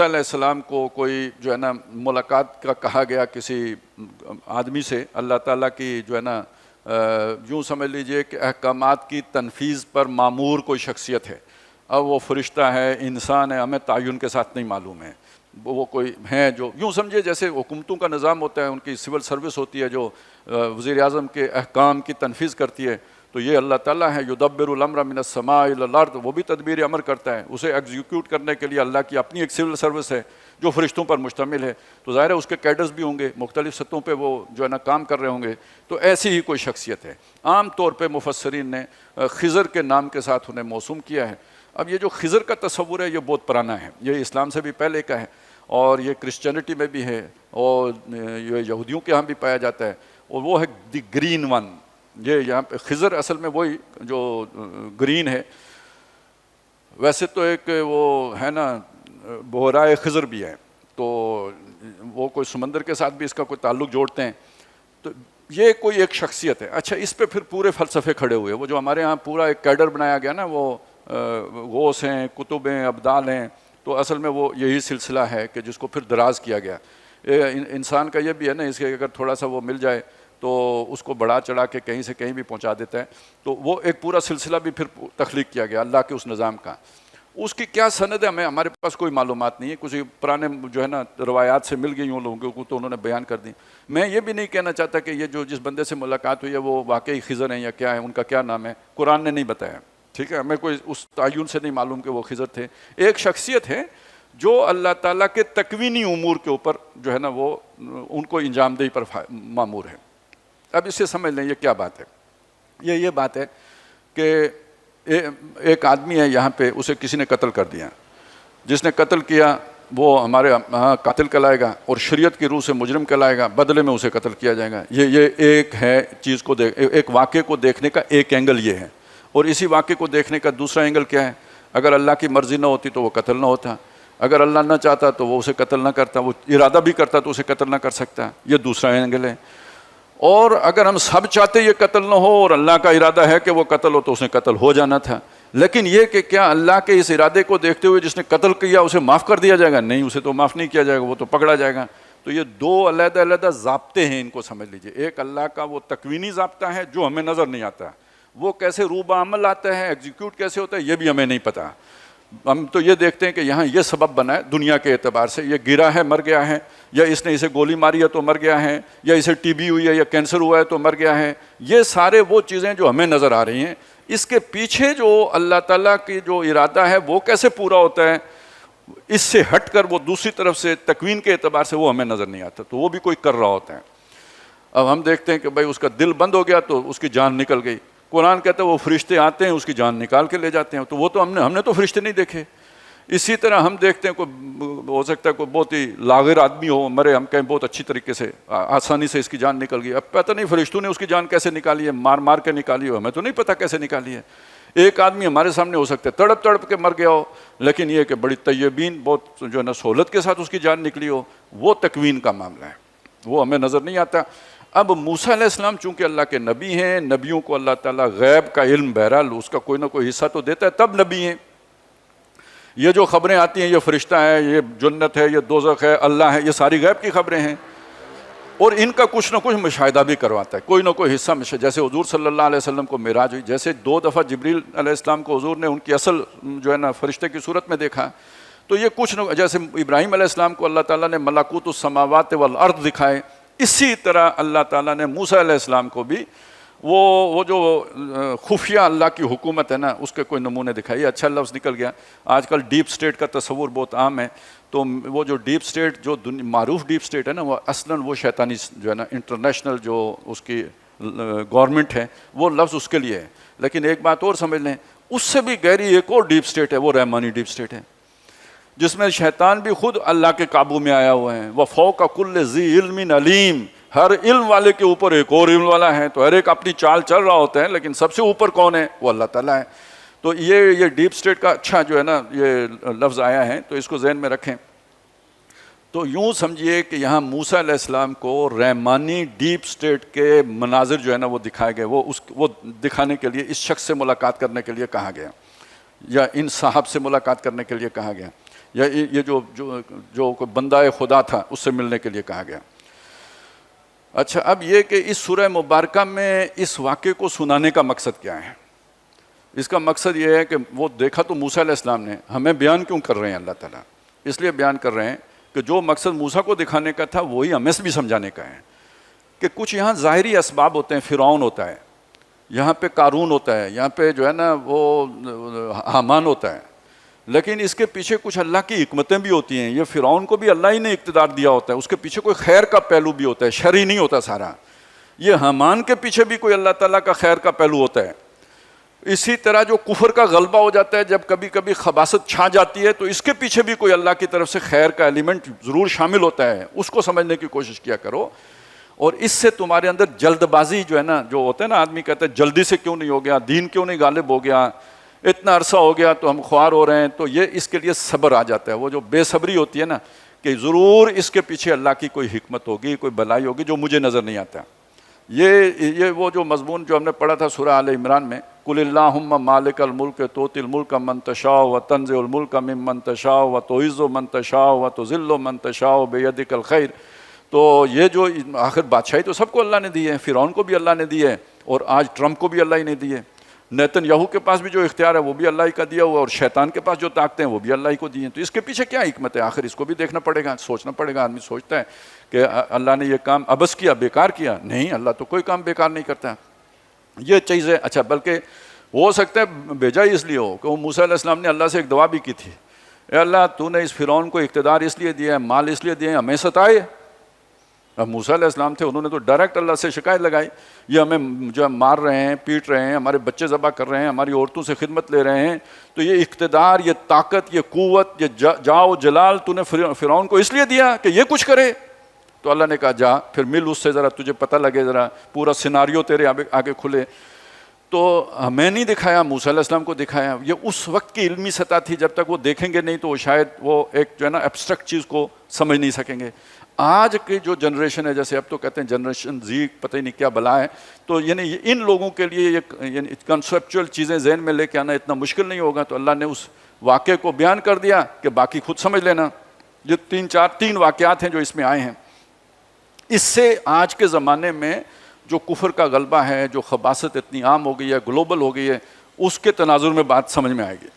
علیہ السلام کو کوئی جو ہے نا ملاقات کا کہا گیا کسی آدمی سے، اللہ تعالیٰ کی جو ہے نا یوں سمجھ لیجئے کہ احکامات کی تنفیذ پر مامور کوئی شخصیت ہے۔ اب وہ فرشتہ ہے، انسان ہے، ہمیں تعین کے ساتھ نہیں معلوم ہے، وہ کوئی ہیں جو یوں سمجھے جیسے حکومتوں کا نظام ہوتا ہے، ان کی سول سروس ہوتی ہے جو وزیر اعظم کے احکام کی تنفیذ کرتی ہے، تو یہ اللہ تعالیٰ ہے یدبر الامر من السماء الی الارض، وہ بھی تدبیر امر کرتا ہے، اسے ایگزیکیوٹ کرنے کے لیے اللہ کی اپنی ایک سول سروس ہے جو فرشتوں پر مشتمل ہے، تو ظاہر ہے اس کے کیڈرز بھی ہوں گے، مختلف سطحوں پہ وہ جو ہے نا کام کر رہے ہوں گے، تو ایسی ہی کوئی شخصیت ہے۔ عام طور پہ مفسرین نے خضر کے نام کے ساتھ انہیں موسوم کیا ہے۔ اب یہ جو خضر کا تصور ہے یہ بہت پرانا ہے، یہ اسلام سے بھی پہلے کا ہے، اور یہ کرسچینٹی میں بھی ہے، اور یہ یہودیوں کے ہاں بھی پایا جاتا ہے، اور وہ ہے دی گرین ون۔ یہ یہاں پہ خضر اصل میں وہی جو گرین ہے، ویسے تو ایک وہ ہے نا بحرائے خضر بھی ہے، تو وہ کوئی سمندر کے ساتھ بھی اس کا کوئی تعلق جوڑتے ہیں، تو یہ کوئی ایک شخصیت ہے۔ اچھا، اس پہ پھر پورے فلسفے کھڑے ہوئے، وہ جو ہمارے ہاں پورا ایک کیڈر بنایا گیا نا، وہ غوث ہیں، کتب ہیں، ابدال ہیں، تو اصل میں وہ یہی سلسلہ ہے کہ جس کو پھر دراز کیا گیا۔ انسان کا یہ بھی ہے نا، اس کے اگر تھوڑا سا وہ مل جائے تو اس کو بڑھا چڑھا کے کہیں سے کہیں بھی پہنچا دیتا ہے، تو وہ ایک پورا سلسلہ بھی پھر تخلیق کیا گیا اللہ کے اس نظام کا۔ اس کی کیا سند ہے ہمارے پاس کوئی معلومات نہیں ہے، کچھ پرانے جو ہے نا روایات سے مل گئی ان لوگوں کو تو انہوں نے بیان کر دی۔ میں یہ بھی نہیں کہنا چاہتا کہ یہ جو جس بندے سے ملاقات ہوئی ہے وہ واقعی خضر ہیں یا کیا ہے، ان کا کیا نام ہے، قرآن نے نہیں بتایا، ٹھیک ہے، ہمیں کوئی اس تعین سے نہیں معلوم کہ وہ خضر تھے۔ ایک شخصیت ہے جو اللہ تعالیٰ کے تکوینی امور کے اوپر جو ہے نا وہ ان کو انجام دہی پر مامور ہے۔ اب اس سے سمجھ لیں یہ کیا بات ہے۔ یہ بات ہے کہ ایک آدمی ہے یہاں پہ، اسے کسی نے قتل کر دیا، جس نے قتل کیا وہ ہمارے ہاں قاتل کہلائے گا، اور شریعت کی روح سے مجرم کہلائے گا، بدلے میں اسے قتل کیا جائے گا۔ یہ ایک ہے چیز کو ایک واقعے کو دیکھنے کا ایک اینگل یہ ہے، اور اسی واقعے کو دیکھنے کا دوسرا اینگل کیا ہے؟ اگر اللہ کی مرضی نہ ہوتی تو وہ قتل نہ ہوتا، اگر اللہ نہ چاہتا تو وہ اسے قتل نہ کرتا، وہ ارادہ بھی کرتا تو اسے قتل نہ کر سکتا، یہ دوسرا اینگل ہے۔ اور اگر ہم سب چاہتے یہ قتل نہ ہو اور اللہ کا ارادہ ہے کہ وہ قتل ہو تو اسے قتل ہو جانا تھا، لیکن یہ کہ کیا اللہ کے اس ارادے کو دیکھتے ہوئے جس نے قتل کیا اسے معاف کر دیا جائے گا؟ نہیں، اسے تو معاف نہیں کیا جائے گا، وہ تو پکڑا جائے گا۔ تو یہ دو علیحدہ علیحدہ ضابطے ہیں، ان کو سمجھ لیجئے۔ ایک اللہ کا وہ تکوینی ضابطہ ہے جو ہمیں نظر نہیں آتا، وہ کیسے روح بعمل آتا ہے، ایگزیکیوٹ کیسے ہوتا ہے، یہ بھی ہمیں نہیں پتہ۔ ہم تو یہ دیکھتے ہیں کہ یہاں یہ سبب بنا ہے دنیا کے اعتبار سے، یہ گرا ہے مر گیا ہے، یا اس نے اسے گولی ماری ہے تو مر گیا ہے، یا اسے ٹی بی ہوئی ہے یا کینسر ہوا ہے تو مر گیا ہے، یہ سارے وہ چیزیں جو ہمیں نظر آ رہی ہیں، اس کے پیچھے جو اللہ تعالیٰ کی جو ارادہ ہے وہ کیسے پورا ہوتا ہے، اس سے ہٹ کر وہ دوسری طرف سے تکوین کے اعتبار سے وہ ہمیں نظر نہیں آتا، تو وہ بھی کوئی کر رہا ہوتا ہے۔ اب ہم دیکھتے ہیں کہ بھائی اس کا دل بند ہو گیا تو اس کی جان نکل گئی، قرآن کہتا ہے وہ فرشتے آتے ہیں اس کی جان نکال کے لے جاتے ہیں، تو وہ تو ہم نے تو فرشتے نہیں دیکھے۔ اسی طرح ہم دیکھتے ہیں کوئی ہو سکتا ہے کوئی بہت ہی لاغر آدمی ہو، مرے، ہم کہیں بہت اچھی طریقے سے آسانی سے اس کی جان نکل گئی، اب پتہ نہیں فرشتوں نے اس کی جان کیسے نکالی ہے، مار کے نکالی ہو، ہمیں تو نہیں پتہ کیسے نکالی ہے۔ ایک آدمی ہمارے سامنے ہو سکتا ہے تڑپ کے مر گیا ہو، لیکن یہ کہ بڑی طیبین بہت جو ہے نا سہولت کے ساتھ اس کی جان نکلی ہو، وہ تکوین کا معاملہ ہے، وہ ہمیں نظر نہیں آتا۔ اب موسیٰ علیہ السلام چونکہ اللہ کے نبی ہیں، نبیوں کو اللہ تعالیٰ غیب کا علم بہرحال اس کا کوئی نہ کوئی حصہ تو دیتا ہے، تب نبی ہیں۔ یہ جو خبریں آتی ہیں، یہ فرشتہ ہے، یہ جنت ہے، یہ دوزخ ہے، اللہ ہے، یہ ساری غیب کی خبریں ہیں، اور ان کا کچھ نہ کچھ مشاہدہ بھی کرواتا ہے، کوئی نہ کوئی حصہ جیسے حضور صلی اللہ علیہ وسلم کو معراج ہوئی، جیسے 2 دفعہ جبریل علیہ السلام کو حضور نے ان کی اصل جو ہے نا فرشتے کی صورت میں دیکھا، تو یہ کچھ نہ جیسے ابراہیم علیہ السلام کو اللہ تعالیٰ نے ملکوت السماوات والارض دکھائے، اسی طرح اللہ تعالیٰ نے موسیٰ علیہ السلام کو بھی وہ جو خفیہ اللہ کی حکومت ہے نا اس کے کوئی نمونے دکھائے۔ اچھا لفظ نکل گیا، آج کل ڈیپ سٹیٹ کا تصور بہت عام ہے، تو وہ جو ڈیپ سٹیٹ جو معروف ڈیپ سٹیٹ ہے نا، وہ اصلاً وہ شیطانی جو ہے نا انٹرنیشنل جو اس کی گورنمنٹ ہے، وہ لفظ اس کے لیے ہے، لیکن ایک بات اور سمجھ لیں، اس سے بھی گہری ایک اور ڈیپ سٹیٹ ہے، وہ رحمانی ڈیپ سٹیٹ ہے، جس میں شیطان بھی خود اللہ کے قابو میں آیا ہوا ہے۔ وَفَوْقَ كُلِّ ذِي عِلْمٍ عَلِيمٍ، ہر علم والے کے اوپر ایک اور علم والا ہے، تو ہر ایک اپنی چال چل رہا ہوتا ہے، لیکن سب سے اوپر کون ہے؟ وہ اللہ تعالیٰ ہے۔ تو یہ ڈیپ سٹیٹ کا اچھا جو ہے نا یہ لفظ آیا ہے، تو اس کو ذہن میں رکھیں۔ تو یوں سمجھیے کہ یہاں موسیٰ علیہ السلام کو رحمانی ڈیپ سٹیٹ کے مناظر جو ہے نا وہ دکھائے گئے، وہ دکھانے کے لیے اس شخص سے ملاقات کرنے کے لیے کہا گیا، یا ان صاحب سے ملاقات کرنے کے لیے کہا گیا۔ یا یہ جو کوئی بندہ خدا تھا اس سے ملنے کے لیے کہا گیا۔ اچھا، اب یہ کہ اس سورہ مبارکہ میں اس واقعے کو سنانے کا مقصد کیا ہے؟ اس کا مقصد یہ ہے کہ وہ دیکھا تو موسیٰ علیہ السلام نے، ہمیں بیان کیوں کر رہے ہیں اللہ تعالیٰ؟ اس لیے بیان کر رہے ہیں کہ جو مقصد موسیٰ کو دکھانے کا تھا وہی ہمیں بھی سمجھانے کا ہے، کہ کچھ یہاں ظاہری اسباب ہوتے ہیں، فرعون ہوتا ہے، یہاں پہ قارون ہوتا ہے، یہاں پہ جو ہے نا وہ حامان ہوتا ہے، لیکن اس کے پیچھے کچھ اللہ کی حکمتیں بھی ہوتی ہیں۔ یہ فرعون کو بھی اللہ ہی نے اقتدار دیا ہوتا ہے، اس کے پیچھے کوئی خیر کا پہلو بھی ہوتا ہے، شر ہی نہیں ہوتا سارا۔ یہ حامان کے پیچھے بھی کوئی اللہ تعالیٰ کا خیر کا پہلو ہوتا ہے۔ اسی طرح جو کفر کا غلبہ ہو جاتا ہے، جب کبھی کبھی خباثت چھا جاتی ہے، تو اس کے پیچھے بھی کوئی اللہ کی طرف سے خیر کا ایلیمنٹ ضرور شامل ہوتا ہے، اس کو سمجھنے کی کوشش کیا کرو۔ اور اس سے تمہارے اندر جلد بازی جو ہے نا، جو ہوتا ہے نا، آدمی کہتا ہے جلدی سے کیوں نہیں ہو گیا، دین کیوں نہیں غالب ہو گیا، اتنا عرصہ ہو گیا تو ہم خوار ہو رہے ہیں، تو یہ اس کے لیے صبر آ جاتا ہے۔ وہ جو بے صبری ہوتی ہے نا، کہ ضرور اس کے پیچھے اللہ کی کوئی حکمت ہوگی، کوئی بھلائی ہوگی جو مجھے نظر نہیں آتا۔ یہ وہ جو مضمون جو ہم نے پڑھا تھا سورہ آل عمران میں، قل اللہم مالک الملک تؤتی الملک من تشاء وتنزع الملک ممن تشاء وتعز من تشاء وتذل من تشاء بیدک الخیر۔ تو یہ جو آخر بادشاہی تو سب کو اللہ نے دی ہے، فرعون کو بھی اللہ نے دی ہے، اور آج ٹرمپ کو بھی اللہ ہی نے دی ہے۔ نیتن یاہو کے پاس بھی جو اختیار ہے وہ بھی اللہ ہی کا دیا ہوا ہے، اور شیطان کے پاس جو طاقتیں ہیں وہ بھی اللہ ہی کو دی ہیں۔ تو اس کے پیچھے کیا حکمت ہے؟ آخر اس کو بھی دیکھنا پڑے گا، سوچنا پڑے گا۔ آدمی سوچتا ہے کہ اللہ نے یہ کام عبث کیا، بیکار کیا، نہیں، اللہ تو کوئی کام بیکار نہیں کرتا۔ یہ چیز ہے۔ اچھا، بلکہ ہو سکتا ہے بھیجا ہی اس لیے ہو کہ وہ موسیٰ علیہ السلام نے اللہ سے ایک دعا بھی کی تھی، اے اللہ تو نے اس فرعون کو اقتدار اس لیے دیا ہے، مال اس لیے دیا ہے، ہمیں ستائے۔ اب موسیٰ علیہ السلام تھے، انہوں نے تو ڈائریکٹ اللہ سے شکایت لگائی، یہ ہمیں جو مار رہے ہیں، پیٹ رہے ہیں، ہمارے بچے ذبح کر رہے ہیں، ہماری عورتوں سے خدمت لے رہے ہیں، تو یہ اقتدار، یہ طاقت، یہ قوت، یہ جاؤ جلال تو نے فرعون کو اس لیے دیا کہ یہ کچھ کرے؟ تو اللہ نے کہا جا، پھر مل اس سے، ذرا تجھے پتہ لگے، ذرا پورا سیناریو تیرے آگے کھلے۔ تو ہمیں نہیں دکھایا، موسیٰ علیہ السلام کو دکھایا۔ یہ اس وقت کی علمی سطح تھی، جب تک وہ دیکھیں گے نہیں تو شاید وہ ایک جو ہے نا ایبسٹریکٹ چیز کو سمجھ نہیں سکیں گے۔ آج کی جو جنریشن ہے، جیسے اب تو کہتے ہیں جنریشن زی، پتہ ہی نہیں کیا بلا ہے، تو یعنی ان لوگوں کے لیے یہ کنسیپچول چیزیں ذہن میں لے کے آنا اتنا مشکل نہیں ہوگا۔ تو اللہ نے اس واقعے کو بیان کر دیا کہ باقی خود سمجھ لینا۔ یہ تین واقعات ہیں جو اس میں آئے ہیں۔ اس سے آج کے زمانے میں جو کفر کا غلبہ ہے، جو خباثت اتنی عام ہو گئی ہے، گلوبل ہو گئی ہے، اس کے تناظر میں بات سمجھ میں آئے گی۔